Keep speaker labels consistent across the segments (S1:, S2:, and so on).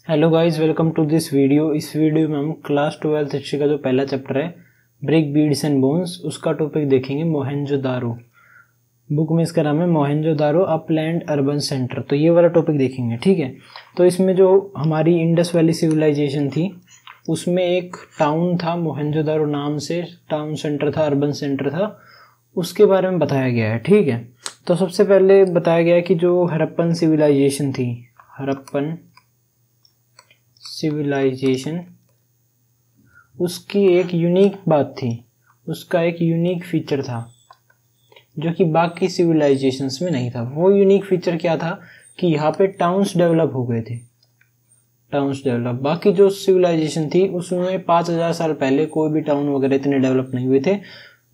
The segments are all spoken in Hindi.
S1: Hello guys, welcome to this video. इस वीडियो में हम क्लास 12th हिस्ट्री का जो पहला चैप्टर है ब्रिक बीड्स एंड बोन्स, उसका टॉपिक देखेंगे मोहनजोदारो। बुक में इसका नाम है मोहनजोदारो अपलैंड अर्बन सेंटर। तो ये वाला टॉपिक देखेंगे, ठीक है। तो इसमें जो हमारी इंडस वैली सिविलाइजेशन थी उसमें एक टाउन था मोहनजोदारो नाम से, टाउन सेंटर था, अर्बन सेंटर था, उसके बारे में बताया गया है, ठीक है। तो सबसे पहले बताया गया है कि जो हड़प्पन सिविलाइजेशन थी, हड़प्पन सिविलाइजेशन, उसकी एक यूनिक बात थी, उसका एक यूनिक फीचर था जो कि बाकी सिविलाइजेशंस में नहीं था। वो यूनिक फीचर क्या था कि यहाँ पे टाउन्स डेवलप हो गए थे, टाउन्स डेवलप। बाकी जो सिविलाइजेशन थी उसमें 5000 साल पहले कोई भी टाउन वगैरह इतने डेवलप नहीं हुए थे,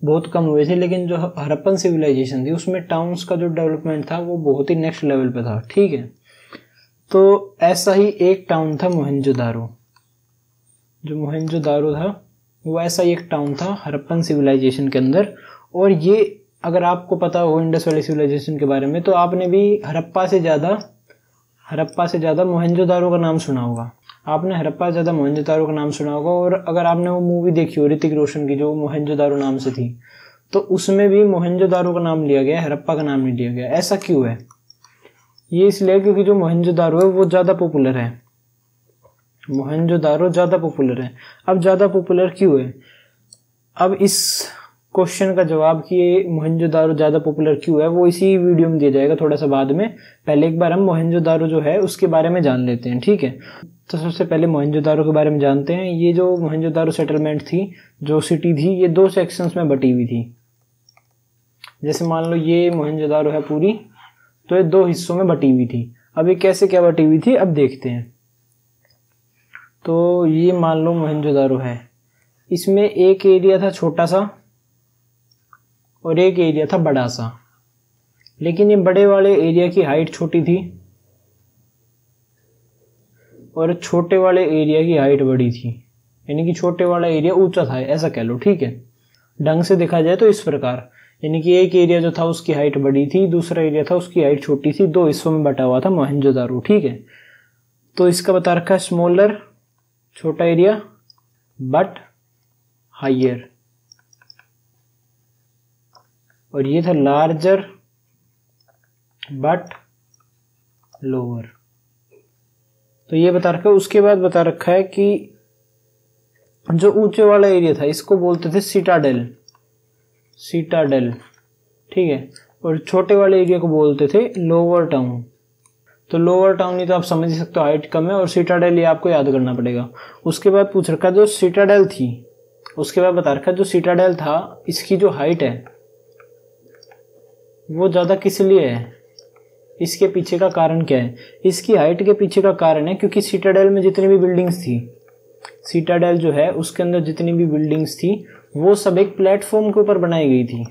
S1: बहुत कम हुए थे। लेकिन जो हड़प्पन सिविलाइजेशन थी उसमें टाउन्स का जो डेवलपमेंट था वो बहुत ही नेक्स्ट लेवल पे था, ठीक है। तो ऐसा ही एक टाउन था मोहनजोदारो। जो मोहनजोदारो था वो ऐसा ही एक टाउन था हड़प्पन सिविलाइजेशन के अंदर। और ये अगर आपको पता हो इंडस वैली सिविलाइजेशन के बारे में तो आपने भी हड़प्पा से ज़्यादा मोहनजोदारो का नाम सुना होगा। आपने हड़प्पा से ज़्यादा मोहनजोदारो का नाम सुना होगा। और अगर आपने वो मूवी देखी हो ऋतिक रोशन की जो मोहनजोदारो नाम से थी, तो उसमें भी मोहनजोदारो का नाम लिया गया है, हड़प्पा का नाम नहीं लिया गया। ऐसा क्यों है? ये इसलिए क्योंकि जो मोहनजोदारो है वो ज़्यादा पॉपुलर है, मोहनजोदारो ज़्यादा पॉपुलर है। अब ज़्यादा पॉपुलर क्यों है? अब इस क्वेश्चन का जवाब कि ये मोहनजोदारो ज़्यादा पॉपुलर क्यों है वो इसी वीडियो में दिया जाएगा थोड़ा सा बाद में। पहले एक बार हम मोहनजोदारो जो है उसके बारे में जान लेते हैं, ठीक है। तो सबसे पहले मोहनजोदारो के बारे में जानते हैं। ये जो मोहनजोदारो सेटलमेंट थी, जो सिटी थी, ये 2 सेक्शंस में बटी हुई थी। जैसे मान लो ये मोहनजोदारो है पूरी, तो ये 2 हिस्सों में बटी हुई थी। अब ये कैसे क्या बटी हुई थी अब देखते हैं। तो ये मान लो मोहनजोदारो है, इसमें एक एरिया था छोटा सा और एक एरिया था बड़ा सा। लेकिन ये बड़े वाले एरिया की हाइट छोटी थी और छोटे वाले एरिया की हाइट बड़ी थी, यानी कि छोटे वाला एरिया ऊंचा था, ऐसा कह लो, ठीक है। ढंग से देखा जाए तो इस प्रकार, यानी कि एक एरिया जो था उसकी हाइट बड़ी थी, दूसरा एरिया था उसकी हाइट छोटी थी, 2 हिस्सों में बटा हुआ था मोहनजोदारो, ठीक है। तो इसका बता रखा है स्मॉलर, छोटा एरिया, बट हाइयर, और ये था लार्जर बट लोअर। तो ये बता रखा है। उसके बाद बता रखा है कि जो ऊंचे वाला एरिया था इसको बोलते थे सिटाडेल, सिटाडेल, ठीक है। और छोटे वाले एरिया को बोलते थे लोअर टाउन। तो लोअर टाउन ही तो आप समझ ही सकते हो, हाइट कम है, और सिटाडेल ये आपको याद करना पड़ेगा। उसके बाद पूछ रखा जो सिटाडेल थी, उसके बाद बता रखा जो सिटाडेल था इसकी जो हाइट है वो ज़्यादा किस लिए है, इसके पीछे का कारण क्या है? इसकी हाइट के पीछे का कारण है क्योंकि सिटाडेल में जितनी भी बिल्डिंग्स थी, सिटाडेल जो है उसके अंदर जितनी भी बिल्डिंग्स थी वो सब एक प्लेटफॉर्म के ऊपर बनाई गई थी,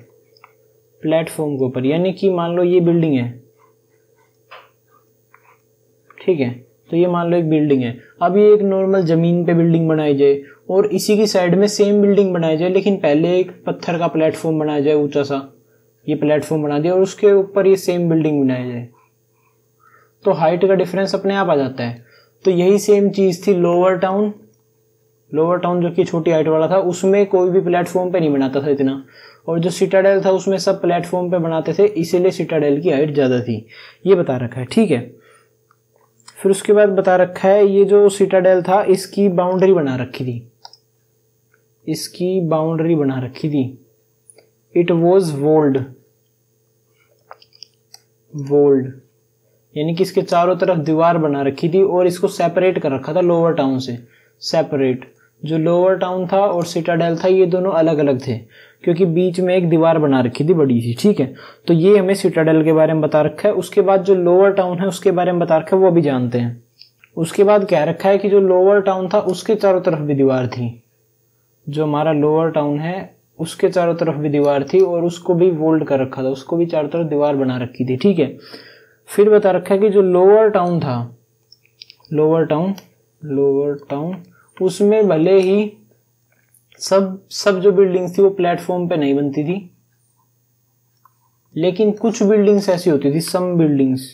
S1: प्लेटफॉर्म के ऊपर। यानी कि मान लो ये बिल्डिंग है, ठीक है। तो ये मान लो एक बिल्डिंग है। अब ये एक नॉर्मल जमीन पे बिल्डिंग बनाई जाए और इसी की साइड में सेम बिल्डिंग बनाई जाए, लेकिन पहले एक पत्थर का प्लेटफॉर्म बनाया जाए ऊंचा सा, ये प्लेटफॉर्म बना दिया और उसके ऊपर ये सेम बिल्डिंग बनाई जाए, तो हाइट का डिफरेंस अपने आप आ जाता है। तो यही सेम चीज थी लोअर टाउन। लोअर टाउन जो कि छोटी हाइट वाला था उसमें कोई भी प्लेटफॉर्म पे नहीं बनाता था इतना, और जो सिटाडेल था उसमें सब प्लेटफॉर्म पे बनाते थे, इसीलिए सिटाडेल की हाइट ज्यादा थी। ये बता रखा है, ठीक है। फिर उसके बाद बता रखा है ये जो सिटाडेल था इसकी बाउंड्री बना रखी थी, इसकी बाउंड्री बना रखी थी। इट वॉज वॉल्ड, वॉल्ड यानी कि इसके चारों तरफ दीवार बना रखी थी और इसको सेपरेट कर रखा था लोअर टाउन से, सेपरेट। जो लोअर टाउन था और सिटाडेल था ये दोनों अलग अलग थे क्योंकि बीच में एक दीवार बना रखी थी बड़ी सी, ठीक है। तो ये हमें सिटाडेल के बारे में बता रखा है। उसके बाद जो लोअर टाउन है उसके बारे में बता रखा है, वो अभी जानते हैं। उसके बाद कह रखा है कि जो लोअर टाउन था उसके चारों तरफ भी दीवार थी, जो हमारा लोअर टाउन है उसके चारों तरफ भी दीवार थी और उसको भी वोल्ड कर रखा था, उसको भी चारों तरफ दीवार बना रखी थी, ठीक है। फिर बता रखा है कि जो लोअर टाउन था, लोअर टाउन उसमें भले ही सब जो बिल्डिंग्स थी वो प्लेटफॉर्म पे नहीं बनती थी, लेकिन कुछ बिल्डिंग्स ऐसी होती थी, सम बिल्डिंग्स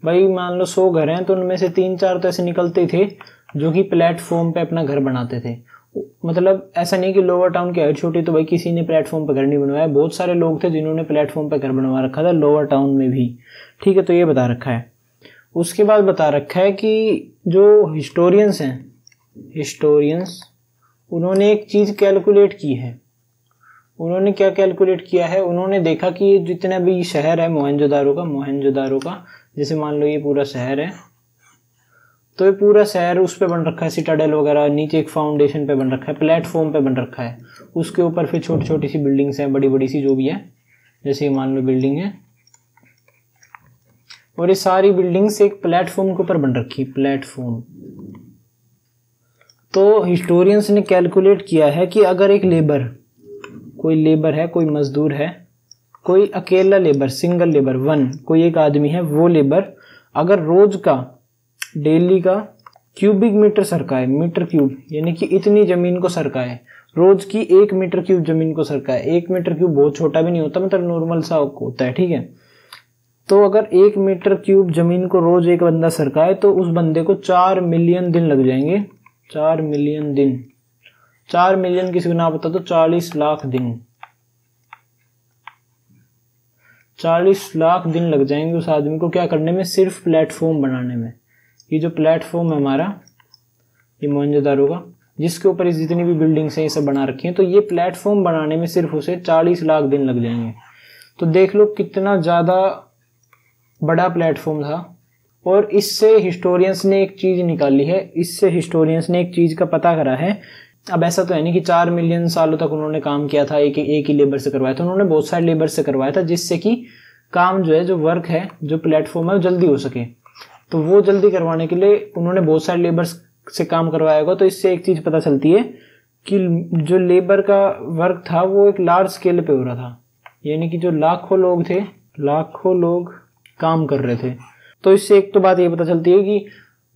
S1: भाई मान लो 100 घर हैं तो उनमें से 3-4 तो ऐसे निकलते ही थे जो कि प्लेटफॉर्म पे अपना घर बनाते थे। मतलब ऐसा नहीं कि लोअर टाउन की हाइट छोटी तो भाई किसी ने प्लेटफॉर्म पे घर नहीं बनवाया, बहुत सारे लोग थे जिन्होंने प्लेटफॉर्म पे घर बनवा रखा था लोअर टाउन में भी। ठीक है, तो ये बता रखा है। उसके बाद बता रखा है कि जो हिस्टोरियंस हैं, हिस्टोरियंस उन्होंने एक चीज़ कैलकुलेट की है। उन्होंने क्या कैलकुलेट किया है, उन्होंने देखा कि जितना भी शहर है मोहनजोदारो का जैसे मान लो ये पूरा शहर है, तो ये पूरा शहर उस पे बन रखा है, सिटाडेल वगैरह, नीचे एक फाउंडेशन पे बन रखा है, प्लेटफॉर्म पे बन रखा है, उसके ऊपर फिर छोटी छोटी सी बिल्डिंग्स हैं, बड़ी बड़ी सी जो भी है, जैसे मान लो बिल्डिंग है, और ये सारी बिल्डिंग्स एक प्लेटफॉर्म के ऊपर बन रखी, प्लेटफॉर्म। तो हिस्टोरियंस ने कैलकुलेट किया है कि अगर एक लेबर, कोई लेबर है, कोई मजदूर है, कोई अकेला लेबर, सिंगल लेबर, वन, कोई एक आदमी है, वो लेबर अगर रोज का, डेली का क्यूबिक मीटर सरकाए, मीटर क्यूब यानी कि इतनी जमीन को सरकाए, रोज की 1 मीटर क्यूब जमीन को सरकाए। 1 मीटर क्यूब बहुत छोटा भी नहीं होता, मतलब नॉर्मल सा होता है। ठीक है, तो अगर 1 मीटर क्यूब जमीन को रोज एक बंदा सरकाए तो उस बंदे को 4 मिलियन दिन लग जाएंगे। 4 मिलियन दिन, 4 मिलियन किसी को ना पता तो 40 लाख दिन, 40 लाख दिन लग जाएंगे उस आदमी को क्या करने में, सिर्फ प्लेटफॉर्म बनाने में। ये जो प्लेटफॉर्म है हमारा, ये मोहनजोदारो का, जिसके ऊपर जितनी भी बिल्डिंग्स हैं ये सब बना रखी हैं, तो ये प्लेटफॉर्म बनाने में सिर्फ उसे 40 लाख दिन लग जाएंगे। तो देख लो कितना ज़्यादा बड़ा प्लेटफॉर्म था। और इससे हिस्टोरियंस ने एक चीज़ निकाली है, इससे हिस्टोरियंस ने एक चीज़ का पता करा है। अब ऐसा तो है नहीं कि 4 मिलियन सालों तक उन्होंने काम किया था, एक ही लेबर से करवाया था, उन्होंने बहुत सारे लेबर से करवाया था, जिससे कि काम जो है, जो वर्क है, जो प्लेटफॉर्म है, वो जल्दी हो सके। तो वो जल्दी करवाने के लिए उन्होंने बहुत सारे लेबर से काम करवाया होगा। तो इससे एक चीज़ पता चलती है कि जो लेबर का वर्क था वो एक लार्ज स्केल पे हो रहा था, यानी कि जो लाखों लोग थे, लाखों लोग काम कर रहे थे। तो इससे एक तो बात ये पता चलती है कि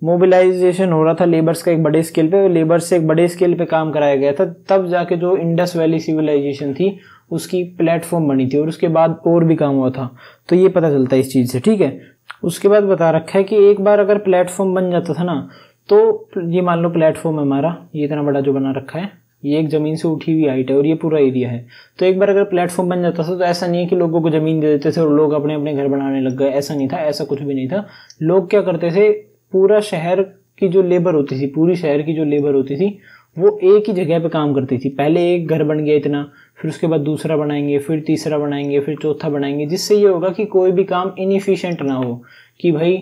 S1: मोबिलाइजेशन हो रहा था लेबर्स का एक बड़े स्केल पे, लेबर से एक बड़े स्केल पे काम कराया गया था, तब जाके जो इंडस वैली सिविलाइजेशन थी उसकी प्लेटफॉर्म बनी थी, और उसके बाद और भी काम हुआ था। तो ये पता चलता है इस चीज़ से। ठीक है, उसके बाद बता रखा है कि एक बार अगर प्लेटफॉर्म बन जाता था ना, तो ये मान लो प्लेटफॉर्म है हमारा, ये इतना बड़ा जो बना रखा है, ये एक जमीन से उठी हुई हाइट है और ये पूरा एरिया है। तो एक बार अगर प्लेटफॉर्म बन जाता था तो ऐसा नहीं है कि लोगों को जमीन दे देते थे और लोग अपने अपने घर बनाने लग गए, ऐसा नहीं था, ऐसा कुछ भी नहीं था। लोग क्या करते थे, पूरा शहर की जो लेबर होती थी, पूरी शहर की जो लेबर होती थी, वो एक ही जगह पे काम करती थी। पहले एक घर बन गया इतना, फिर उसके बाद दूसरा बनाएंगे, फिर तीसरा बनाएंगे, फिर चौथा बनाएंगे, जिससे ये होगा कि कोई भी काम इनएफिशिएंट ना हो, कि भाई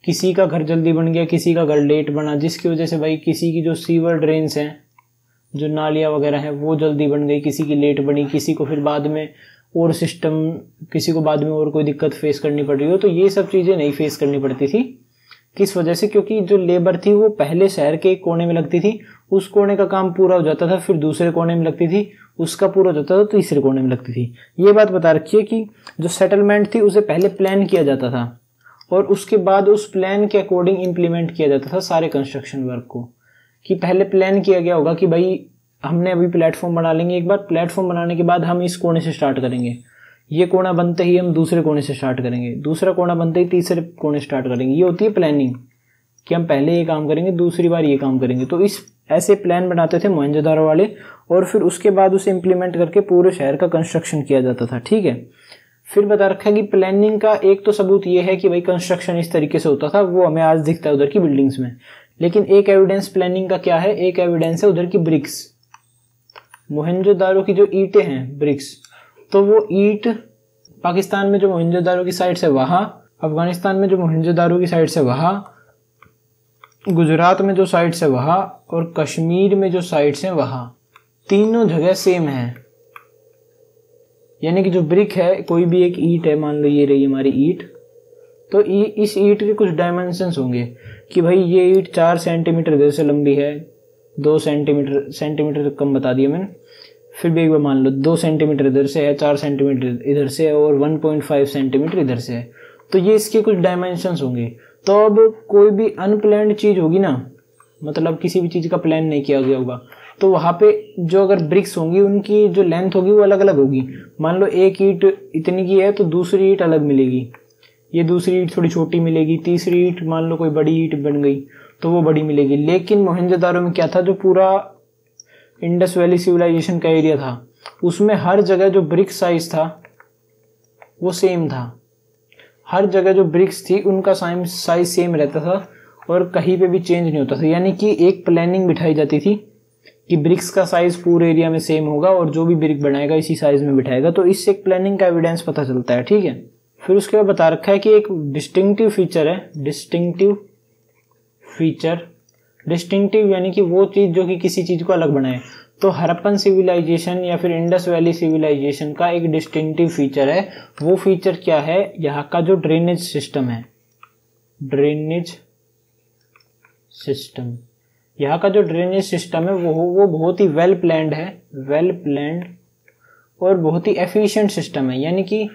S1: किसी का घर जल्दी बन गया, किसी का घर लेट बना, जिसकी वजह से भाई किसी की जो सीवर ड्रेन्स हैं, जो नालियाँ वगैरह हैं, वो जल्दी बन गई, किसी की लेट बनी, किसी को फिर बाद में और सिस्टम, किसी को बाद में और कोई दिक्कत फेस करनी पड़ रही हो। तो ये सब चीज़ें नहीं फेस करनी पड़ती थी। किस वजह से? क्योंकि जो लेबर थी वो पहले शहर के एक कोने में लगती थी, उस कोने का काम पूरा हो जाता था, फिर दूसरे कोने में लगती थी, उसका पूरा हो जाता था, तीसरे कोने में लगती थी। ये बात बता रखी है कि जो सेटलमेंट थी उसे पहले प्लान किया जाता था और उसके बाद उस प्लान के अकॉर्डिंग इम्प्लीमेंट किया जाता था सारे कंस्ट्रक्शन वर्क को। कि पहले प्लान किया गया होगा कि भाई हमने अभी प्लेटफॉर्म बना लेंगे, एक बार प्लेटफॉर्म बनाने के बाद हम इस कोने से स्टार्ट करेंगे, ये कोना बनते ही हम दूसरे कोने से स्टार्ट करेंगे, दूसरा कोना बनते ही तीसरे कोने स्टार्ट करेंगे। ये होती है प्लानिंग, कि हम पहले ये काम करेंगे, दूसरी बार ये काम करेंगे। तो इस ऐसे प्लान बनाते थे मोहनजोदारो वाले, और फिर उसके बाद उसे इम्प्लीमेंट करके पूरे शहर का कंस्ट्रक्शन किया जाता था। ठीक है, फिर बता रखा है कि प्लानिंग का एक तो सबूत ये है कि भाई कंस्ट्रक्शन इस तरीके से होता था, वो हमें आज दिखता है उधर की बिल्डिंग्स में। लेकिन एक एविडेंस प्लानिंग का क्या है? एक एविडेंस है उधर की ब्रिक्स, मोहनजोदारो की जो ईंटें हैं, ब्रिक्स। तो वो ईंट पाकिस्तान में जो मोहनजोदारो की साइड से वहाँ, अफगानिस्तान में जो मोहनजोदारो की साइड से वहाँ, गुजरात में जो साइड से वहाँ, और कश्मीर में जो साइड से वहाँ, तीनों जगह सेम है। यानी कि जो ब्रिक है, कोई भी एक ईंट है, मान लो ये रही हमारी ईंट, तो इस ईंट के कुछ डायमेंशंस होंगे कि भाई ये ईंट 4 सेंटीमीटर इधर से लंबी है, 2 सेंटीमीटर कम बता दिया मैंने, फिर भी एक बार मान लो 2 सेंटीमीटर इधर से है, 4 सेंटीमीटर इधर से है और 1.5 सेंटीमीटर इधर से है। तो ये इसके कुछ डायमेंशंस होंगे। तो अब कोई भी अनप्लान्ड चीज़ होगी ना, मतलब किसी भी चीज़ का प्लान नहीं किया गया होगा, तो वहाँ पे जो अगर ब्रिक्स होंगी उनकी जो लेंथ होगी वो अलग अलग होगी। मान लो एक ईंट इतनी की है तो दूसरी ईंट अलग मिलेगी, ये दूसरी ईंट थोड़ी छोटी मिलेगी, तीसरी ईंट मान लो कोई बड़ी ईंट बन गई तो वो बड़ी मिलेगी। लेकिन मोहनजोदारो में क्या था, जो पूरा इंडस वैली सिविलाइजेशन का एरिया था उसमें हर जगह जो ब्रिक साइज था वो सेम था। हर जगह जो ब्रिक्स थी उनका साइज सेम रहता था और कहीं पे भी चेंज नहीं होता था। यानी कि एक प्लानिंग बिठाई जाती थी कि ब्रिक्स का साइज पूरे एरिया में सेम होगा और जो भी ब्रिक बनाएगा इसी साइज में बिठाएगा। तो इससे एक प्लानिंग का एविडेंस पता चलता है, ठीक है। फिर उसके बाद बता रखा है कि एक डिस्टिंक्टिव फीचर है, डिस्टिंक्टिव फीचर, डिस्टिंक्टिव यानी कि वो चीज जो कि किसी चीज को अलग बनाए। तो हड़प्पन सिविलाइजेशन या फिर इंडस वैली सिविलाइजेशन का एक डिस्टिंक्टिव फीचर है। वो फीचर क्या है, यहाँ का जो ड्रेनेज सिस्टम है, ड्रेनेज सिस्टम, यहाँ का जो ड्रेनेज सिस्टम है वो बहुत ही वेल प्लान्ड है, वेल प्लान्ड और बहुत ही एफिशिएंट सिस्टम है। यानी कि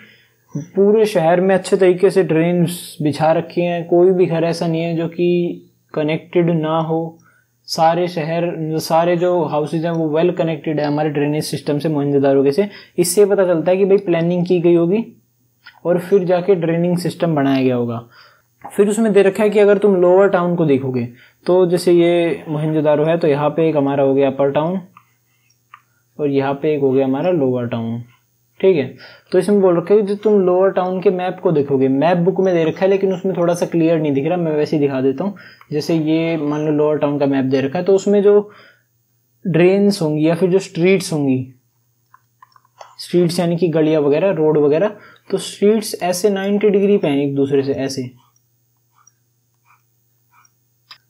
S1: पूरे शहर में अच्छे तरीके से ड्रेन बिछा रखे हैं, कोई भी घर ऐसा नहीं है जो कि कनेक्टेड ना हो। सारे शहर, सारे जो हाउसेज हैं वो वेल कनेक्टेड है हमारे ड्रेनेज सिस्टम से, मोहनजोदारो के से। इससे पता चलता है कि भाई प्लानिंग की गई होगी और फिर जाके ड्रेनिंग सिस्टम बनाया गया होगा। फिर उसमें दे रखा है कि अगर तुम लोअर टाउन को देखोगे तो जैसे ये मोहनजोदारो है तो यहाँ पे एक हमारा हो गया अपर टाउन और यहाँ पे एक हो गया हमारा लोअर टाउन, ठीक है। तो इसमें बोल रखा है कि जो तुम लोअर टाउन के मैप को देखोगे, मैप बुक में दे रखा है लेकिन उसमें थोड़ा सा क्लियर नहीं दिख रहा, मैं वैसे ही दिखा देता हूँ। जैसे ये मान लो लोअर टाउन का मैप दे रखा है तो उसमें जो ड्रेन्स होंगी या फिर जो स्ट्रीट्स होंगी, स्ट्रीट्स यानी कि गलियां वगैरह, रोड वगैरह, तो स्ट्रीट्स ऐसे 90 डिग्री पे हैं एक दूसरे से ऐसे।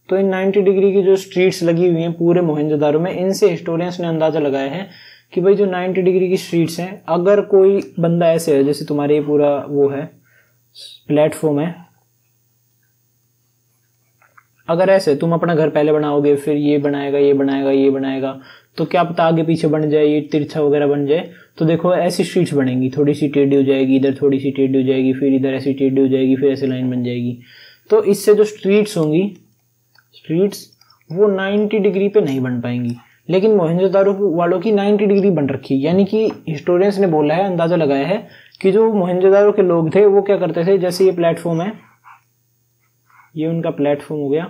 S1: तो इन 90 डिग्री की जो स्ट्रीट्स लगी हुई हैं पूरे मोहनजोदारो में, इनसे हिस्टोरियंस ने अंदाजा लगाया है कि भाई जो 90 डिग्री की स्ट्रीट्स हैं, अगर कोई बंदा ऐसे है जैसे तुम्हारे ये पूरा वो है प्लेटफॉर्म है, अगर ऐसे तुम अपना घर पहले बनाओगे फिर ये बनाएगा ये बनाएगा ये बनाएगा तो क्या पता आगे पीछे बन जाए, ये तिरछा वगैरह बन जाए। तो देखो ऐसी स्ट्रीट्स बनेंगी, थोड़ी सी टेढ़ी हो जाएगी, इधर थोड़ी सी टेढ़ी हो जाएगी, फिर इधर ऐसी टेढ़ी हो जाएगी, फिर ऐसे लाइन बन जाएगी। तो इससे जो स्ट्रीट्स होंगी, स्ट्रीट्स वो 90 डिग्री पे नहीं बन पाएंगी। लेकिन मोहनजोदारो वालों की 90 डिग्री बन रखी है। यानी कि हिस्टोरियंस ने बोला है, अंदाजा लगाया है कि जो मोहनजोदारो के लोग थे वो क्या करते थे, जैसे ये प्लेटफॉर्म है, ये उनका प्लेटफॉर्म हो गया,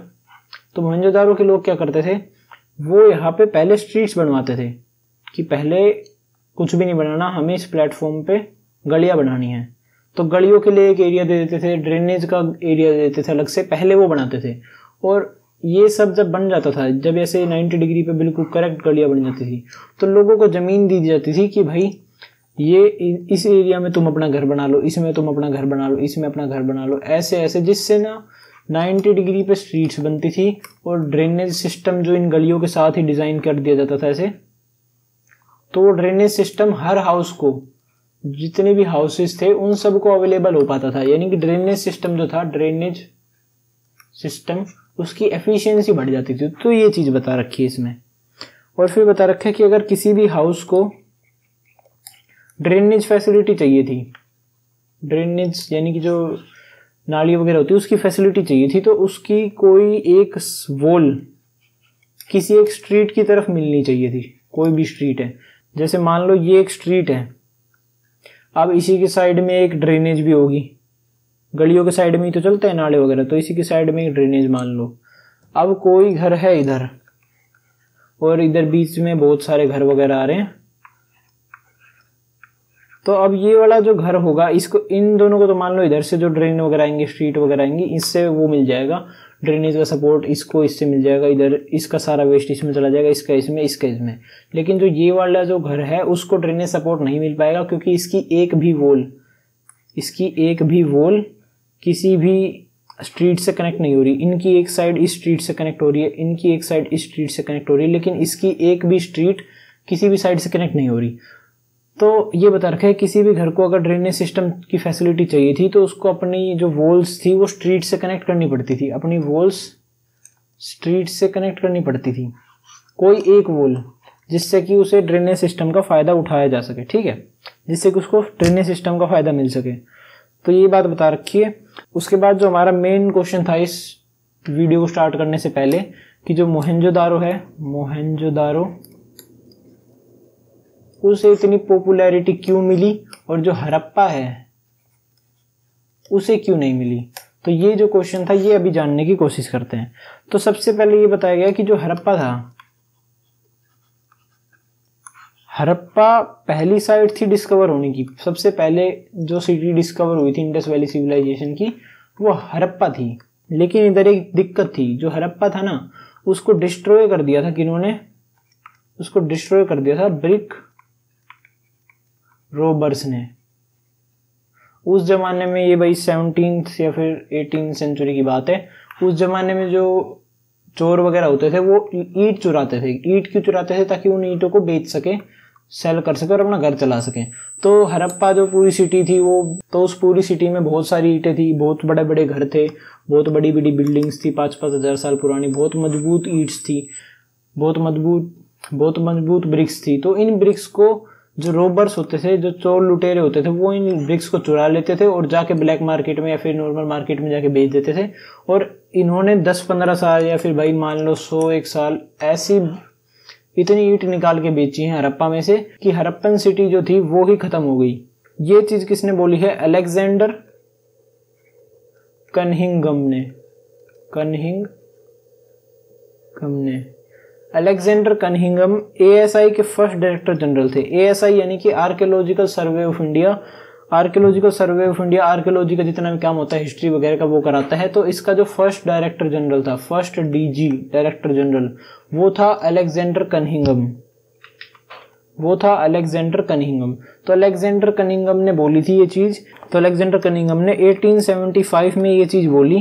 S1: तो मोहनजोदारो के लोग क्या करते थे, वो यहाँ पे पहले स्ट्रीट्स बनवाते थे कि पहले कुछ भी नहीं बनाना, हमें इस प्लेटफॉर्म पे गलियां बनानी है। तो गलियों के लिए एक एरिया दे देते थे, ड्रेनेज का एरिया दे देते थे अलग से, पहले वो बनाते थे। और ये सब जब बन जाता था, जब ऐसे 90 डिग्री पे बिल्कुल करेक्ट गलियां बन जाती थी, तो लोगों को जमीन दी जाती थी कि भाई ये इस एरिया में तुम अपना घर बना लो, इसमें तुम अपना घर बना लो, इसमें अपना घर बना लो, ऐसे ऐसे, जिससे ना 90 डिग्री पे स्ट्रीट्स बनती थी और ड्रेनेज सिस्टम जो इन गलियों के साथ ही डिजाइन कर दिया जाता था ऐसे। तो वो ड्रेनेज सिस्टम हर हाउस को, जितने भी हाउसेस थे उन सबको अवेलेबल हो पाता था। यानी कि ड्रेनेज सिस्टम जो था, ड्रेनेज सिस्टम, उसकी एफिशिएंसी बढ़ जाती थी। तो ये चीज बता रखी है इसमें। और फिर बता रखा है कि अगर किसी भी हाउस को ड्रेनेज फैसिलिटी चाहिए थी, ड्रेनेज यानी कि जो नाली वगैरह होती है उसकी फैसिलिटी चाहिए थी, तो उसकी कोई एक वॉल किसी एक स्ट्रीट की तरफ मिलनी चाहिए थी। कोई भी स्ट्रीट है, जैसे मान लो ये एक स्ट्रीट है, अब इसी के साइड में एक ड्रेनेज भी होगी, गलियों के साइड में ही तो चलते हैं नाले वगैरह, तो इसी के साइड में एक ड्रेनेज मान लो। अब कोई घर है इधर और इधर बीच में बहुत सारे घर वगैरह आ रहे हैं, तो अब ये वाला जो घर होगा, इसको, इन दोनों को तो मान लो इधर से जो ड्रेन वगैरह आएंगे, स्ट्रीट वगैरह आएंगी, इससे वो मिल जाएगा ड्रेनेज का सपोर्ट, इसको इससे मिल जाएगा, इधर इसका सारा वेस्ट इसमें चला जाएगा, इसका इसमें, इसका इसमें। लेकिन जो ये वाला जो घर है उसको ड्रेनेज सपोर्ट नहीं मिल पाएगा, क्योंकि इसकी एक भी वॉल किसी भी स्ट्रीट से कनेक्ट नहीं हो रही। इनकी एक साइड इस स्ट्रीट से कनेक्ट हो रही है, इनकी एक साइड इस स्ट्रीट से कनेक्ट हो रही है, लेकिन इसकी एक भी स्ट्रीट किसी भी साइड से कनेक्ट नहीं हो रही। तो ये बता रखा है किसी भी घर को अगर ड्रेनेज सिस्टम की फैसिलिटी चाहिए थी तो उसको अपनी जो वॉल्स थी वो स्ट्रीट से कनेक्ट करनी पड़ती थी, अपनी वॉल्स स्ट्रीट से कनेक्ट करनी पड़ती थी, कोई एक वॉल, जिससे कि उसे ड्रेनेज सिस्टम का फायदा उठाया जा सके, ठीक है, जिससे कि उसको ड्रेनेज सिस्टम का फायदा मिल सके। तो ये बात बता रखी है। उसके बाद जो हमारा मेन क्वेश्चन था इस वीडियो को स्टार्ट करने से पहले, कि जो मोहनजोदारो है, मोहनजोदारो उसे इतनी पॉपुलैरिटी क्यों मिली, और जो हड़प्पा है उसे क्यों नहीं मिली? तो ये जो क्वेश्चन था ये अभी जानने की कोशिश करते हैं। तो सबसे पहले ये बताया गया कि जो हड़प्पा था, हड़प्पा पहली साइट थी डिस्कवर होने की। सबसे पहले जो सिटी डिस्कवर हुई थी इंडस वैली सिविलाइजेशन की, वो हड़प्पा थी। लेकिन इधर एक दिक्कत थी, जो हड़प्पा था ना उसको डिस्ट्रॉय कर दिया था किन्होंने? उसको डिस्ट्रॉय कर दिया था ब्रिक रोबर्स ने। उस जमाने में, ये भाई 17th या फिर 18th सेंचुरी की बात है, उस जमाने में जो चोर वगैरह होते थे वो ईंट चुराते थे। ईंट क्यों चुराते थे? ताकि उन ईंटों को बेच सके, सेल कर सके और अपना घर चला सके। तो हड़प्पा जो पूरी सिटी थी वो, तो उस पूरी सिटी में बहुत सारी ईंटें थी, बहुत बड़े बड़े घर थे, बहुत बड़ी बड़ी बिल्डिंग्स थी, 5-5 हजार साल पुरानी, बहुत मजबूत ईंट्स थी, बहुत मजबूत ब्रिक्स थी। तो इन ब्रिक्स को जो रोबर्स होते थे, जो चोर लुटेरे होते थे, वो इन ब्रिक्स को चुरा लेते थे और जाके ब्लैक मार्केट में या फिर नॉर्मल मार्केट में जाके बेच देते थे। और इन्होंने 10-15 साल या फिर भाई मान लो 100-1 साल ऐसी इतनी ईंट निकाल के बेची है हड़प्पा में से कि हड़प्पन सिटी जो थी वो ही खत्म हो गई। ये चीज किसने बोली है? अलेक्जेंडर कनिंघम ने। अलेक्जेंडर कनिंघम एएसआई के फर्स्ट डायरेक्टर जनरल थे। एएसआई यानी कि archaeological survey of India. Archaeological survey of India archaeology का जितना भी काम होता है, हिस्ट्री वगैरह का, वो कराता है। तो इसका जो फर्स्ट डायरेक्टर जनरल था, फर्स्ट डीजी डायरेक्टर जनरल, वो था अलेक्जेंडर कनिंघम। तो अलेक्जेंडर कनिंघम ने बोली थी ये चीज। तो अलेक्जेंडर कनिंघम ने 1875 में ये चीज बोली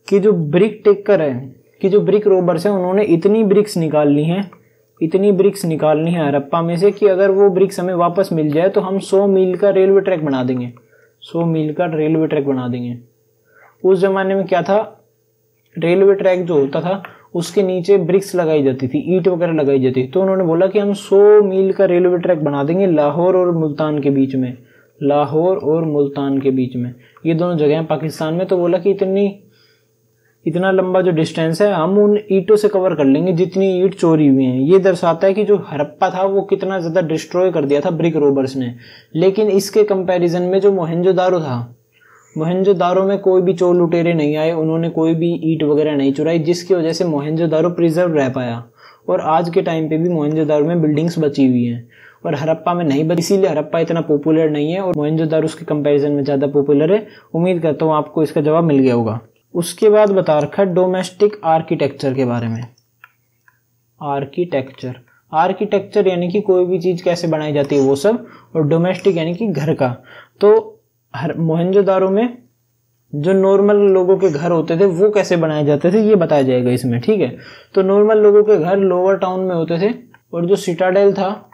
S1: कि जो ब्रिक टेकर है, कि जो ब्रिक रोबर्स है, उन्होंने इतनी ब्रिक्स निकालनी है हड़प्पा में से कि अगर वो ब्रिक्स हमें वापस मिल जाए तो हम 100 मील का रेलवे ट्रैक बना देंगे। 100 मील का रेलवे ट्रैक बना देंगे। उस जमाने में क्या था, रेलवे ट्रैक जो होता था उसके नीचे ब्रिक्स लगाई जाती थी, ईंट वगैरह लगाई जाती थी। तो उन्होंने बोला कि हम 100 मील का रेलवे ट्रैक बना देंगे लाहौर और मुल्तान के बीच में। ये दोनों जगह हैं पाकिस्तान में। तो बोला कि इतना लंबा जो डिस्टेंस है हम उन ईंटों से कवर कर लेंगे जितनी ईंट चोरी हुई हैं। ये दर्शाता है कि जो हड़प्पा था वो कितना ज्यादा डिस्ट्रॉय कर दिया था ब्रिक रोबर्स ने। लेकिन इसके कंपैरिजन में जो मोहनजोदारो था, मोहनजोदारो में कोई भी चोर लुटेरे नहीं आए, उन्होंने कोई भी ईंट वगैरह नहीं चुराई, जिसकी वजह से मोहनजोदारो प्रिजर्व रह पाया। और आज के टाइम पे भी मोहनजोदारो में बिल्डिंग्स बची हुई हैं और हड़प्पा में नहीं बची। इसीलिए हड़प्पा इतना पॉपुलर नहीं है और मोहनजोदारो उसके कंपैरिजन में ज्यादा पॉपुलर है। उम्मीद करता हूँ आपको इसका जवाब मिल गया होगा। उसके बाद बता रखा है डोमेस्टिक आर्किटेक्चर के बारे में। आर्किटेक्चर यानी कि कोई भी चीज कैसे बनाई जाती है वो सब, और डोमेस्टिक यानी कि घर का। तो मोहनजोदारो में जो नॉर्मल लोगों के घर होते थे वो कैसे बनाए जाते थे ये बताया जाएगा इसमें, ठीक है। तो नॉर्मल लोगों के घर लोअर टाउन में होते थे और जो सिटाडेल था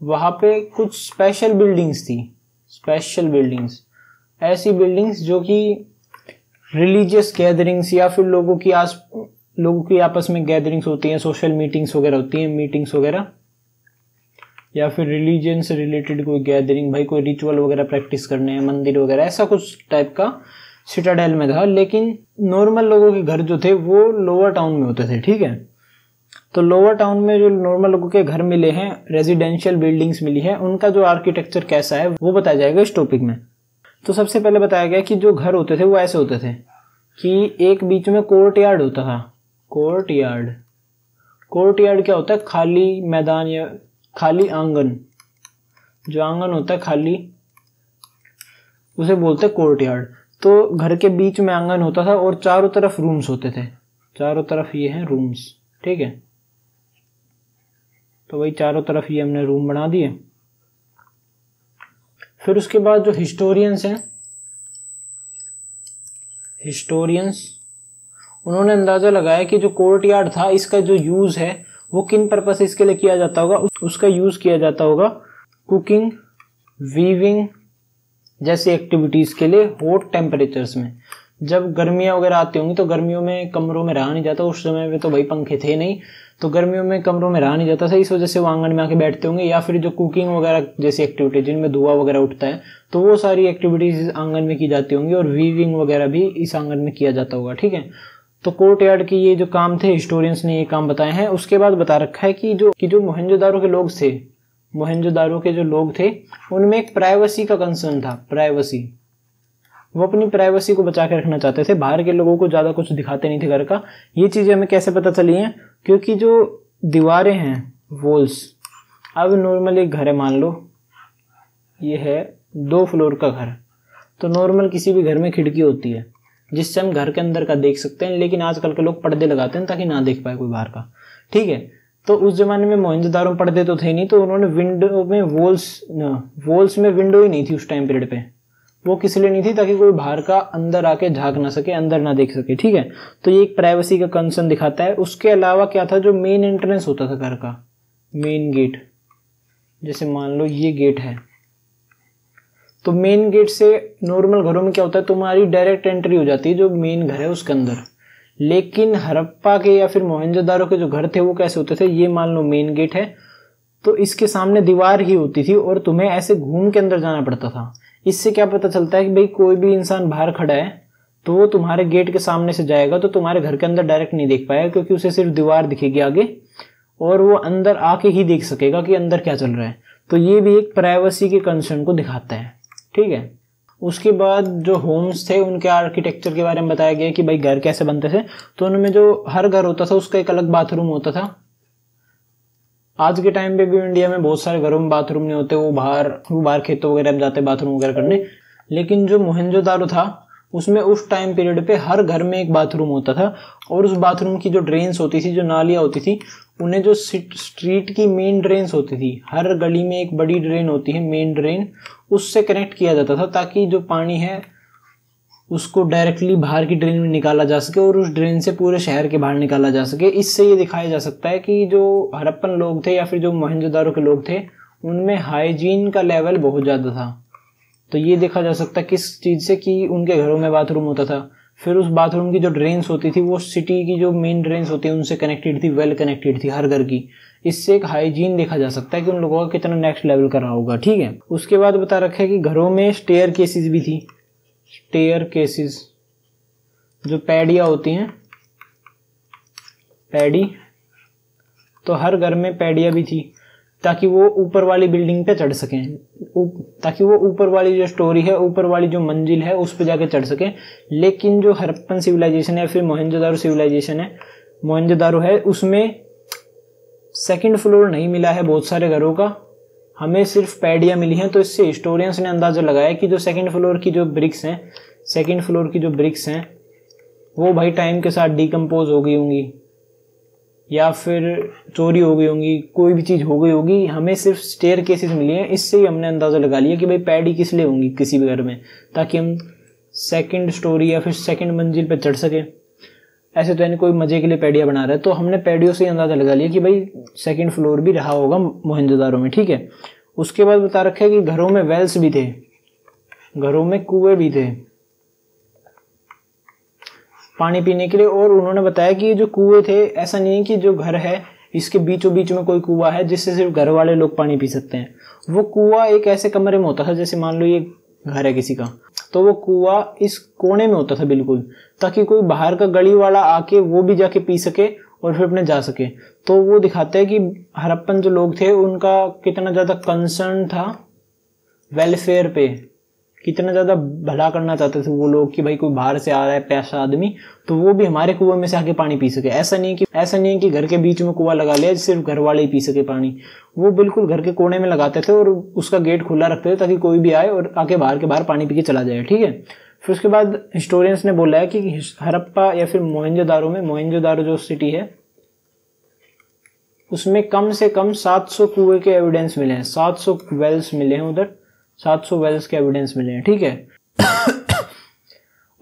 S1: वहां पे कुछ स्पेशल बिल्डिंग्स थी। ऐसी बिल्डिंग्स जो कि रिलीजियस गैदरिंग्स या फिर लोगों की आपस में गैदरिंग्स होती हैं, सोशल मीटिंग्स वगैरह, या फिर रिलीजन से रिलेटेड कोई गैदरिंग, भाई कोई रिचुअल वगैरह प्रैक्टिस करने हैं, मंदिर वगैरह, ऐसा कुछ टाइप का सिटाडेल में था। लेकिन नॉर्मल लोगों के घर जो थे वो लोअर टाउन में होते थे, ठीक है। तो लोअर टाउन में जो नॉर्मल लोगों के घर मिले हैं, रेजिडेंशियल बिल्डिंग्स मिली है, उनका जो आर्किटेक्चर कैसा है वो बताया जाएगा इस टॉपिक में। तो सबसे पहले बताया गया कि जो घर होते थे वो ऐसे होते थे कि एक बीच में कोर्टयार्ड होता था। कोर्टयार्ड क्या होता है? खाली मैदान या खाली आंगन। जो आंगन होता है खाली, उसे बोलते हैं कोर्टयार्ड। तो घर के बीच में आंगन होता था और चारों तरफ रूम्स होते थे। चारों तरफ ये हैं रूम्स, ठीक है। तो वही चारों तरफ ये हमने रूम बना दिए। फिर उसके बाद जो हिस्टोरियंस हैं, उन्होंने अंदाजा लगाया कि जो कोर्टयार्ड था इसका जो यूज है वो किन पर्पस इसके लिए किया जाता होगा। उसका यूज किया जाता होगा कुकिंग, वीविंग जैसी एक्टिविटीज के लिए हॉट टेम्परेचर्स में। जब गर्मियां वगैरह आती होंगी तो गर्मियों में कमरों में रहा नहीं जाता, उस समय में तो भाई पंखे थे नहीं, तो गर्मियों में कमरों में रहा नहीं जाता था, इस वजह से वो आंगन में आके बैठते होंगे। या फिर जो कुकिंग वगैरह जैसी एक्टिविटी जिनमें धुआं वगैरह उठता है तो वो सारी एक्टिविटीज इस आंगन में की जाती होंगी, और वीविंग वगैरह भी इस आंगन में किया जाता होगा, ठीक है। तो कोर्टयार्ड के ये जो काम थे, हिस्टोरियंस ने ये काम बताए हैं। उसके बाद बता रखा है कि जो मोहनजोदारो के लोग थे, मोहनजोदारो के जो लोग थे उनमें एक प्राइवेसी का कंसर्न था। प्राइवेसी वो अपनी प्राइवेसी को बचा के रखना चाहते थे, बाहर के लोगों को ज़्यादा कुछ दिखाते नहीं थे घर का। ये चीज़ें हमें कैसे पता चली हैं, क्योंकि जो दीवारें हैं वॉल्स, अब नॉर्मल एक घर है, मान लो ये है 2 फ्लोर का घर, तो नॉर्मल किसी भी घर में खिड़की होती है जिससे हम घर के अंदर का देख सकते हैं, लेकिन आजकल के लोग पर्दे लगाते हैं ताकि ना देख पाए कोई बाहर का, ठीक है। तो उस जमाने में मोहनजोदारो पर्दे तो थे नहीं, तो उन्होंने विंडो में वॉल्स में विंडो ही नहीं थी उस टाइम पीरियड पे। वो किस लिए नहीं थी, ताकि कोई बाहर का अंदर आके झांक ना सके, अंदर ना देख सके, ठीक है। तो ये एक प्राइवेसी का कंसर्न दिखाता है। उसके अलावा क्या था, जो मेन एंट्रेंस होता था घर का, मेन गेट, जैसे मान लो ये गेट है, तो मेन गेट से नॉर्मल घरों में क्या होता है, तुम्हारी डायरेक्ट एंट्री हो जाती है जो मेन घर है उसके अंदर। लेकिन हड़प्पा के या फिर मोहनजोदारो के जो घर थे वो कैसे होते थे, ये मान लो मेन गेट है, तो इसके सामने दीवार ही होती थी और तुम्हें ऐसे घूम के अंदर जाना पड़ता था। इससे क्या पता चलता है कि भाई कोई भी इंसान बाहर खड़ा है तो वो तुम्हारे गेट के सामने से जाएगा तो तुम्हारे घर के अंदर डायरेक्ट नहीं देख पाएगा, क्योंकि उसे सिर्फ दीवार दिखेगी आगे और वो अंदर आके ही देख सकेगा कि अंदर क्या चल रहा है। तो ये भी एक प्राइवेसी के कंसर्न को दिखाता है, ठीक है। उसके बाद जो होम्स थे उनके आर्किटेक्चर के बारे में बताया गया कि भाई घर कैसे बनते थे। तो उनमें जो हर घर होता था उसका एक अलग बाथरूम होता था। आज के टाइम पे भी इंडिया में बहुत सारे घरों में बाथरूम नहीं होते, वो बाहर खेतों वगैरह में जाते बाथरूम वगैरह करने। लेकिन जो मोहनजोदारो था उसमें उस टाइम पीरियड पे हर घर में एक बाथरूम होता था, और उस बाथरूम की जो ड्रेन्स होती थी, जो नालियाँ होती थी, उन्हें जो स्ट्रीट की मेन ड्रेन्स होती थी, हर गली में एक बड़ी ड्रेन होती है मेन ड्रेन, उससे कनेक्ट किया जाता था ताकि जो पानी है उसको डायरेक्टली बाहर की ड्रेन में निकाला जा सके और उस ड्रेन से पूरे शहर के बाहर निकाला जा सके। इससे ये दिखाया जा सकता है कि जो हड़प्पन लोग थे या फिर जो मोहनजोदारो के लोग थे उनमें हाइजीन का लेवल बहुत ज़्यादा था। तो ये देखा जा सकता है किस चीज़ से, कि उनके घरों में बाथरूम होता था, फिर उस बाथरूम की जो ड्रेन्स होती थी वो सिटी की जो मेन ड्रेन्स होती है उनसे कनेक्टेड थी, वेल कनेक्टेड थी हर घर की। इससे एक हाइजीन देखा जा सकता है कि उन लोगों का कितना नेक्स्ट लेवल का रहा होगा, ठीक है। उसके बाद बता रखा है कि घरों में स्टेयर केसेस भी थी। स्टेयर केसेस जो पैडियाँ होती हैं, पैडी, तो हर घर में पैडियाँ भी थी ताकि वो ऊपर वाली बिल्डिंग पे चढ़ सकें, ताकि वो ऊपर वाली जो स्टोरी है, ऊपर वाली जो मंजिल है उस पे जाके चढ़ सकें। लेकिन जो हड़प्पन सिविलाइजेशन है फिर मोहनजोदारो सिविलाइजेशन है, मोहनजोदारो है, उसमें सेकंड फ्लोर नहीं मिला है बहुत सारे घरों का, हमें सिर्फ पैडियाँ मिली हैं। तो इससे हिस्टोरियंस ने अंदाजा लगाया कि जो सेकंड फ्लोर की जो ब्रिक्स हैं वो भाई टाइम के साथ डिकम्पोज हो गई होंगी या फिर चोरी हो गई होंगी, कोई भी चीज़ हो गई होगी, हमें सिर्फ स्टेयर केसेस मिली हैं। इससे ही हमने अंदाज़ा लगा लिया कि भाई पैडी किस लिए होंगी किसी भी घर में, ताकि हम सेकंड स्टोरी या फिर सेकंड मंजिल पर चढ़ सके। ऐसे तो यानी कोई मजे के लिए पैडियाँ बना रहा है, तो हमने पैडियों से ही अंदाज़ा लगा लिया कि भाई सेकंड फ्लोर भी रहा होगा मोहनजोदारो में, ठीक है। उसके बाद बता रखा है कि घरों में वेल्स भी थे, घरों में कुएं भी थे पानी पीने के लिए। और उन्होंने बताया कि ये जो कुएं थे, ऐसा नहीं है कि जो घर है इसके बीचों बीच में कोई कुआं है जिससे सिर्फ घर वाले लोग पानी पी सकते हैं। वो कुआं एक ऐसे कमरे में होता था, जैसे मान लो ये घर है किसी का, तो वो कुआं इस कोने में होता था बिल्कुल, ताकि कोई बाहर का गली वाला आके वो भी जाके पी सके और फिर अपने जा सके। तो वो दिखाते हैं कि हड़प्पन जो लोग थे उनका कितना ज़्यादा कंसर्न था वेलफेयर पे, कितना ज़्यादा भला करना चाहते थे वो लोग कि भाई कोई बाहर से आ रहा है पैसा आदमी तो वो भी हमारे कुएं में से आके पानी पी सके। ऐसा नहीं है कि घर के बीच में कुआं लगा लिया सिर्फ घर वाले ही पी सके पानी। वो बिल्कुल घर के कोने में लगाते थे और उसका गेट खुला रखते थे ताकि कोई भी आए और आके बाहर के बाहर पानी पी के चला जाए, ठीक है। फिर उसके बाद हिस्टोरियंस ने बोला है कि हड़प्पा या फिर मोहनजोदारो जो सिटी है उसमें कम से कम 700 कुएं के एविडेंस मिले हैं, 700 वेल्स मिले हैं उधर, 700 वेल्स के एविडेंस मिले हैं, ठीक है।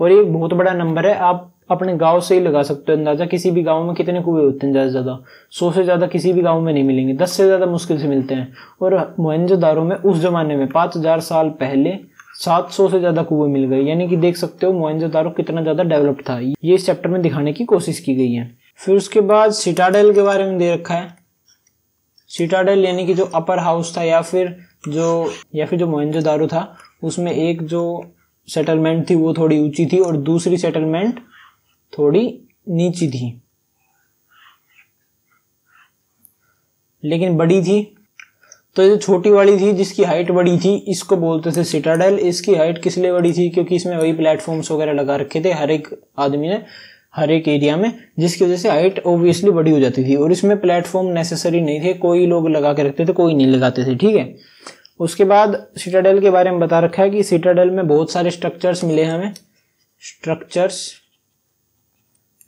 S1: और ये एक बहुत बड़ा नंबर है, आप अपने गांव से ही लगा सकते हो अंदाजा। किसी भी गांव में कितने कुएं होते हैं, ज्यादा 100 से ज्यादा किसी भी गांव में नहीं मिलेंगे, 10 से ज्यादा मुश्किल से मिलते हैं। और मोहनजोदारो में उस जमाने में 5000 साल पहले 700 से ज्यादा कुएं मिल गए, यानी कि देख सकते हो मोहनजोदारो कितना ज्यादा डेवलप्ड था। ये इस चैप्टर में दिखाने की कोशिश की गई है। फिर उसके बाद सिटाडेल के बारे में दे रखा है। सिटाडेल यानी कि जो अपर हाउस था या फिर जो मोहनजोदारो था उसमें एक जो सेटलमेंट थी वो थोड़ी ऊंची थी और दूसरी सेटलमेंट थोड़ी नीची थी, लेकिन बड़ी थी। तो ये छोटी वाली थी जिसकी हाइट बड़ी थी, इसको बोलते थे सिटाडेल। इसकी हाइट किस लिए बड़ी थी, क्योंकि इसमें वही प्लेटफॉर्म्स वगैरह लगा रखे थे हर एक आदमी ने हर एक एरिया में, जिसकी वजह से हाइट ऑब्वियसली बड़ी हो जाती थी। और इसमें प्लेटफॉर्म नेसेसरी नहीं थे, कोई लोग लगा के रखते थे, कोई नहीं लगाते थे, ठीक है। उसके बाद सिटाडेल के बारे में बता रखा है कि सिटाडेल में बहुत सारे स्ट्रक्चर्स मिले हैं हमें, स्ट्रक्चर्स,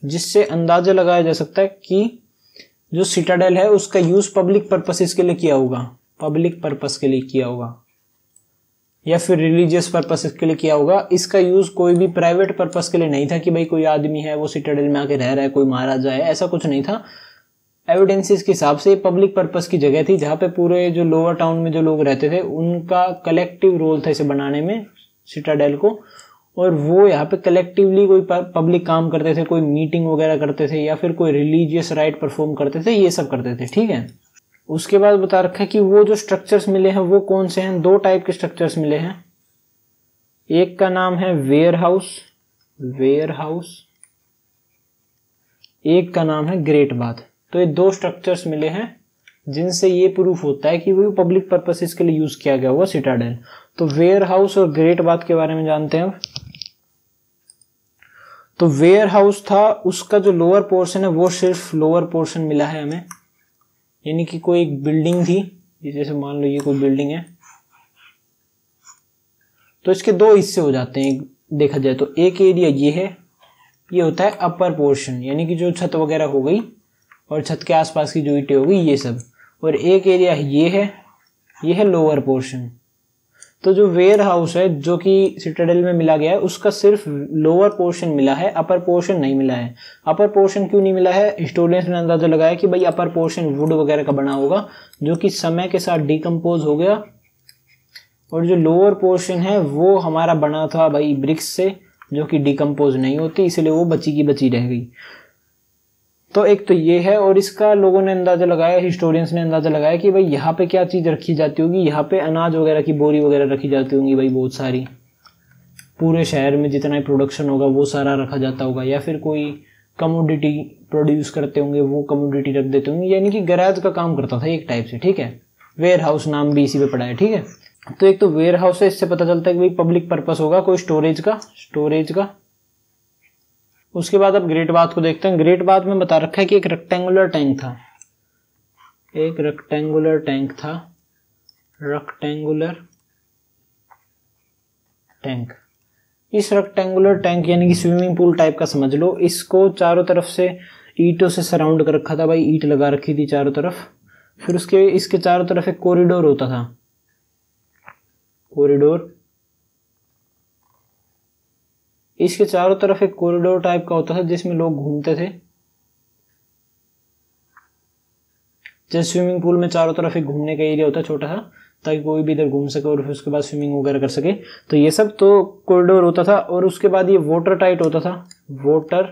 S1: जिससे अंदाजा लगाया जा सकता है कि जो सिटाडेल है उसका यूज पब्लिक पर्पसेस के लिए किया होगा, पब्लिक पर्पस के लिए किया होगा या फिर रिलीजियस पर्पसेस के लिए किया होगा। इसका यूज कोई भी प्राइवेट पर्पस के लिए नहीं था कि भाई कोई आदमी है वो सिटाडेल में आके रह रहा है, कोई महाराजा है, ऐसा कुछ नहीं था। एविडेंसेस के हिसाब से पब्लिक पर्पस की जगह थी, जहां पे पूरे जो लोअर टाउन में जो लोग रहते थे उनका कलेक्टिव रोल था इसे बनाने में, सिटाडेल को। और वो यहाँ पे कलेक्टिवली कोई पब्लिक काम करते थे, कोई मीटिंग वगैरह करते थे या फिर कोई रिलीजियस राइट परफॉर्म करते थे, ये सब करते थे, ठीक है। उसके बाद बता रखा है कि वो जो स्ट्रक्चर्स मिले हैं वो कौन से हैं। 2 टाइप के स्ट्रक्चर्स मिले हैं, एक का नाम है वेयर हाउस, वेयर हाउस, एक का नाम है ग्रेट बाथ। तो ये 2 स्ट्रक्चर्स मिले हैं जिनसे ये प्रूफ होता है कि वो पब्लिक पर्पसेस के लिए यूज किया गया हुआ सिटाडेल। तो वेयर हाउस और ग्रेट बाथ के बारे में जानते हैं। तो वेयर हाउस था, उसका जो लोअर पोर्शन है वो सिर्फ लोअर पोर्शन मिला है हमें, यानी कि कोई एक बिल्डिंग थी, जैसे मान लो ये कोई बिल्डिंग है, तो इसके 2 हिस्से हो जाते हैं देखा जाए तो। एक एरिया ये है, ये होता है अपर पोर्शन, यानी कि जो छत वगैरह हो गई और छत के आसपास की जो ईंटें हो गई ये सब, और एक एरिया ये है लोअर पोर्शन। तो जो वेयर हाउस है जो कि सिटाडेल में मिला गया है उसका सिर्फ लोअर पोर्शन मिला है, अपर पोर्शन नहीं मिला है। अपर पोर्शन क्यों नहीं मिला है, हिस्टोरियंस ने अंदाजा लगाया कि भाई अपर पोर्शन वुड वगैरह का बना होगा जो कि समय के साथ डिकम्पोज हो गया, और जो लोअर पोर्शन है वो हमारा बना था भाई ब्रिक्स से, जो कि डिकम्पोज नहीं होती, इसलिए वो बची की बची रह गई। तो एक तो ये है, और इसका लोगों ने अंदाजा लगाया, हिस्टोरियंस ने अंदाजा लगाया कि भाई यहाँ पे क्या चीज रखी जाती होगी, यहाँ पे अनाज वगैरह की बोरी वगैरह रखी जाती होंगी भाई बहुत सारी, पूरे शहर में जितना ही प्रोडक्शन होगा वो सारा रखा जाता होगा, या फिर कोई कमोडिटी प्रोड्यूस करते होंगे वो कमोडिटी रख देते होंगे, यानी कि गैराज का काम करता था एक टाइप से, ठीक है। वेयर हाउस नाम भी इसी पे पड़ा है, ठीक है। तो एक तो वेयर हाउस है, इससे पता चलता है कि भाई पब्लिक पर्पस होगा कोई स्टोरेज का। उसके बाद अब ग्रेट बाथ को देखते हैं। ग्रेट बाथ में बता रखा है कि एक रेक्टेंगुलर टैंक था, एक रेक्टेंगुलर टैंक था, रेक्टेंगुलर टैंक। इस रेक्टेंगुलर टैंक यानी कि स्विमिंग पूल टाइप का समझ लो, इसको चारों तरफ से ईंटों से सराउंड कर रखा था भाई, ईंट लगा रखी थी चारों तरफ। फिर इसके चारों तरफ एक कॉरिडोर होता था, कॉरिडोर, इसके चारों तरफ एक कॉरिडोर टाइप का होता था जिसमें लोग घूमते थे। जैसे स्विमिंग पूल में चारों तरफ एक घूमने का एरिया होता है छोटा सा, ताकि कोई भी इधर घूम सके और फिर उसके बाद स्विमिंग वगैरह कर सके, तो ये सब तो कॉरिडोर होता था। और उसके बाद ये वाटर टाइट होता था, वाटर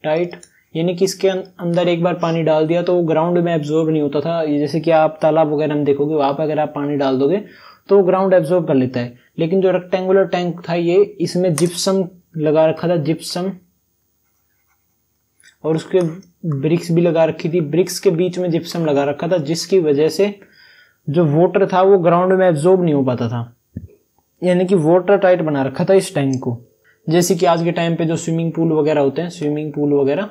S1: टाइट, यानी कि इसके अंदर एक बार पानी डाल दिया तो वो ग्राउंड में एब्जॉर्ब नहीं होता था। जैसे कि आप तालाब वगैरह में देखोगे, वहां पर अगर आप पानी डाल दोगे तो ग्राउंड एब्जॉर्ब कर लेता है। लेकिन जो रेक्टेंगुलर टैंक था ये, इसमें जिप्सम लगा रखा था, जिप्सम, और उसके ब्रिक्स भी लगा रखी थी, ब्रिक्स के बीच में जिप्सम लगा रखा था, जिसकी वजह से जो वाटर था वो ग्राउंड में एब्जॉर्ब नहीं हो पाता था, यानी कि वाटर टाइट बना रखा था इस टैंक को। जैसे कि आज के टाइम पे जो स्विमिंग पूल वगैरह होते हैं, स्विमिंग पूल वगैरह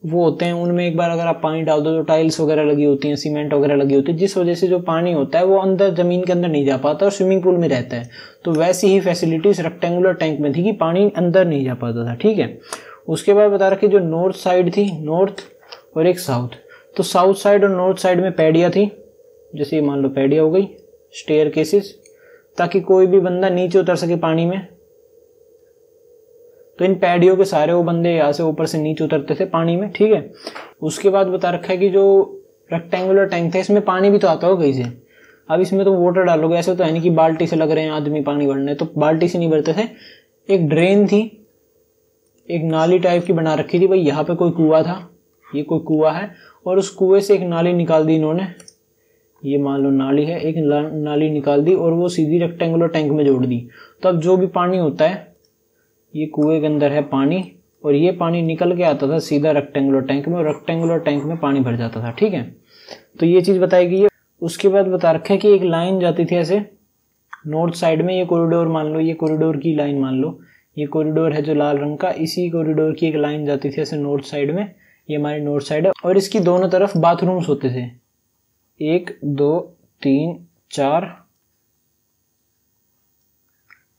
S1: वो होते हैं, उनमें एक बार अगर आप पानी डाल दो, जो टाइल्स वगैरह लगी होती हैं, सीमेंट वगैरह लगी होती है, जिस वजह से जो पानी होता है वो अंदर जमीन के अंदर नहीं जा पाता और स्विमिंग पूल में रहता है। तो वैसी ही फैसिलिटीज रेक्टेंगुलर टैंक में थी कि पानी अंदर नहीं जा पाता था, ठीक है। उसके बाद बता रखी जो नॉर्थ साइड थी, नॉर्थ और एक साउथ, तो साउथ साइड और नॉर्थ साइड में पैडिया थी, जैसे मान लो पैडिया हो गई, स्टेयर केसेस, ताकि कोई भी बंदा नीचे उतर सके पानी में। तो इन पैडियों के सारे वो बंदे यहाँ से ऊपर से नीचे उतरते थे पानी में, ठीक है। उसके बाद बता रखा है कि जो रेक्टेंगुलर टैंक था इसमें पानी भी तो आता हो कहीं से। अब इसमें तो वाटर डालोगे, ऐसे तो है नहीं कि बाल्टी से लग रहे हैं आदमी पानी भरने, तो बाल्टी से नहीं भरते थे। एक ड्रेन थी, एक नाली टाइप की बना रखी थी भाई, यहाँ पे कोई कुआं था, ये कोई कुआं है, और उस कुएं से एक नाली निकाल दी इन्होंने, ये मान लो नाली है, एक नाली निकाल दी और वो सीधी रेक्टेंगुलर टैंक में जोड़ दी। तो अब जो भी पानी होता है, ये कुएं के अंदर है पानी, और ये पानी निकल के आता था सीधा रेक्टेंगुलर टैंक में, और रेक्टेंगुलर टैंक में पानी भर जाता था, ठीक है। तो ये चीज बताई गई है। उसके बाद बता रखा है कि एक लाइन जाती थी ऐसे नॉर्थ साइड में, ये कॉरिडोर मान लो, ये कॉरिडोर की लाइन मान लो, ये कॉरिडोर है जो लाल रंग का, इसी कॉरिडोर की एक लाइन जाती थी ऐसे नॉर्थ साइड में, ये हमारी नॉर्थ साइड है, और इसकी दोनों तरफ बाथरूम्स होते थे, 1 2 3 4,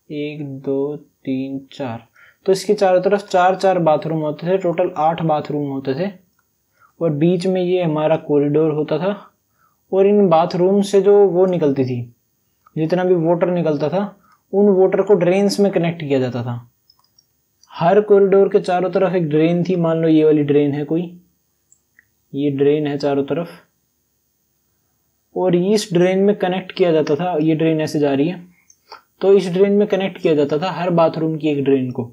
S1: 1 2 3 4, तो इसके चारों तरफ 4 बाथरूम होते थे, टोटल 8 बाथरूम होते थे, और बीच में ये हमारा कॉरिडोर होता था, और इन बाथरूम से जो वो निकलती थी, जितना भी वाटर निकलता था, उन वाटर को ड्रेन्स में कनेक्ट किया जाता था। हर कॉरिडोर के चारों तरफ एक ड्रेन थी, मान लो ये वाली ड्रेन है कोई, ये ड्रेन है चारों तरफ, और इस ड्रेन में कनेक्ट किया जाता था, ये ड्रेन ऐसे जा रही है, तो इस ड्रेन में कनेक्ट किया जाता था हर बाथरूम की एक ड्रेन को,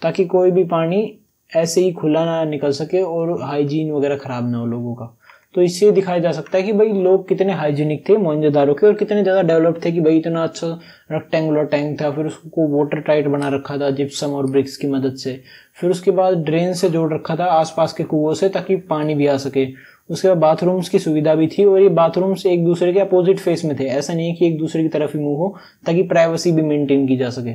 S1: ताकि कोई भी पानी ऐसे ही खुला ना निकल सके और हाइजीन वगैरह खराब ना हो लोगों का। तो इससे दिखाया जा सकता है कि भाई लोग कितने हाइजीनिक थे मोहनजोदारो के, और कितने ज़्यादा डेवलप थे कि भाई इतना अच्छा रेक्टेंगुलर टैंक था, फिर उसको वाटर टाइट बना रखा था जिप्सम और ब्रिक्स की मदद से, फिर उसके बाद ड्रेन से जोड़ रखा था आसपास के कुओं से ताकि पानी भी आ सके, उसके बाद बाथरूम्स की सुविधा भी थी, और ये बाथरूम्स एक दूसरे के अपोजिट फेस में थे, ऐसा नहीं है कि एक दूसरे की तरफ ही मुंह हो, ताकि प्राइवेसी भी मेंटेन की जा सके।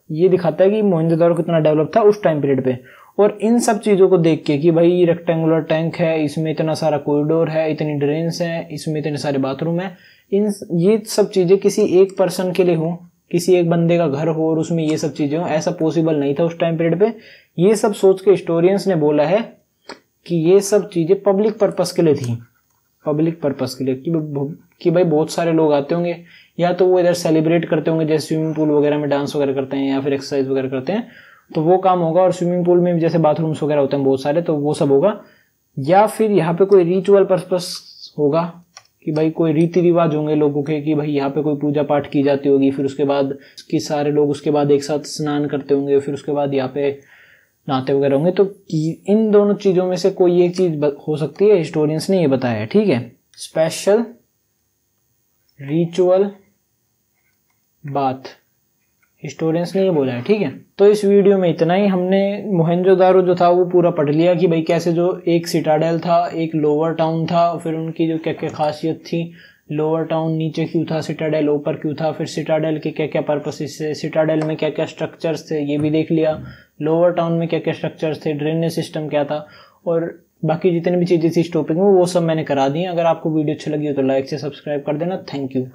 S1: ये दिखाता है कि मोहनजोदारो कितना डेवलप था उस टाइम पीरियड पे। और इन सब चीज़ों को देख के कि भाई रेक्टेंगुलर टैंक है, इसमें इतना सारा कॉरिडोर है, इतनी ड्रेन्स हैं, इसमें इतने सारे बाथरूम हैं, ये सब चीज़ें किसी एक पर्सन के लिए हो, किसी एक बंदे का घर हो और उसमें ये सब चीज़ें हो, ऐसा पॉसिबल नहीं था उस टाइम पीरियड पे। ये सब सोच के हिस्टोरियंस ने बोला है कि ये सब चीज़ें पब्लिक पर्पस के लिए थी, पब्लिक पर्पस के लिए, कि भाई बहुत सारे लोग आते होंगे, या तो वो इधर सेलिब्रेट करते होंगे जैसे स्विमिंग पूल वगैरह में डांस वगैरह करते हैं, या फिर एक्सरसाइज वगैरह करते हैं, तो वो काम होगा, और स्विमिंग पूल में भी जैसे बाथरूम्स वगैरह होते हैं बहुत सारे, तो वो सब होगा, या फिर यहाँ पे कोई रिचुअल पर्पस होगा कि भाई कोई रीति रिवाज होंगे लोगों के, कि भाई यहाँ पे कोई पूजा पाठ की जाती होगी, फिर उसके बाद कि सारे लोग उसके बाद एक साथ स्नान करते होंगे, फिर उसके बाद यहाँ पे नहाते वगैरह होंगे। तो इन दोनों चीज़ों में से कोई एक चीज़ हो सकती है, हिस्टोरियंस ने ये बताया है, ठीक है। स्पेशल रिचुअल बाथ, हिस्टोरियंस ने ये बोला है, ठीक है। तो इस वीडियो में इतना ही। हमने मोहनजोदारो जो था वो पूरा पढ़ लिया कि भाई कैसे जो एक सिटाडेल था, एक लोअर टाउन था, फिर उनकी जो क्या क्या खासियत थी, लोअर टाउन नीचे क्यों था, सिटाडेल ऊपर क्यों था, फिर सिटाडेल के क्या क्या पर्पसेस थे, सिटाडेल में क्या क्या स्ट्रक्चर्स थे ये भी देख लिया, लोअर टाउन में क्या क्या स्ट्रक्चर्स थे, ड्रेनेज सिस्टम क्या था, और बाकी जितनी भी चीज़ें थी इस टॉपिक में वो सब मैंने करा दी। अगर आपको वीडियो अच्छी लगी हो तो लाइक से सब्सक्राइब कर देना। Thank you.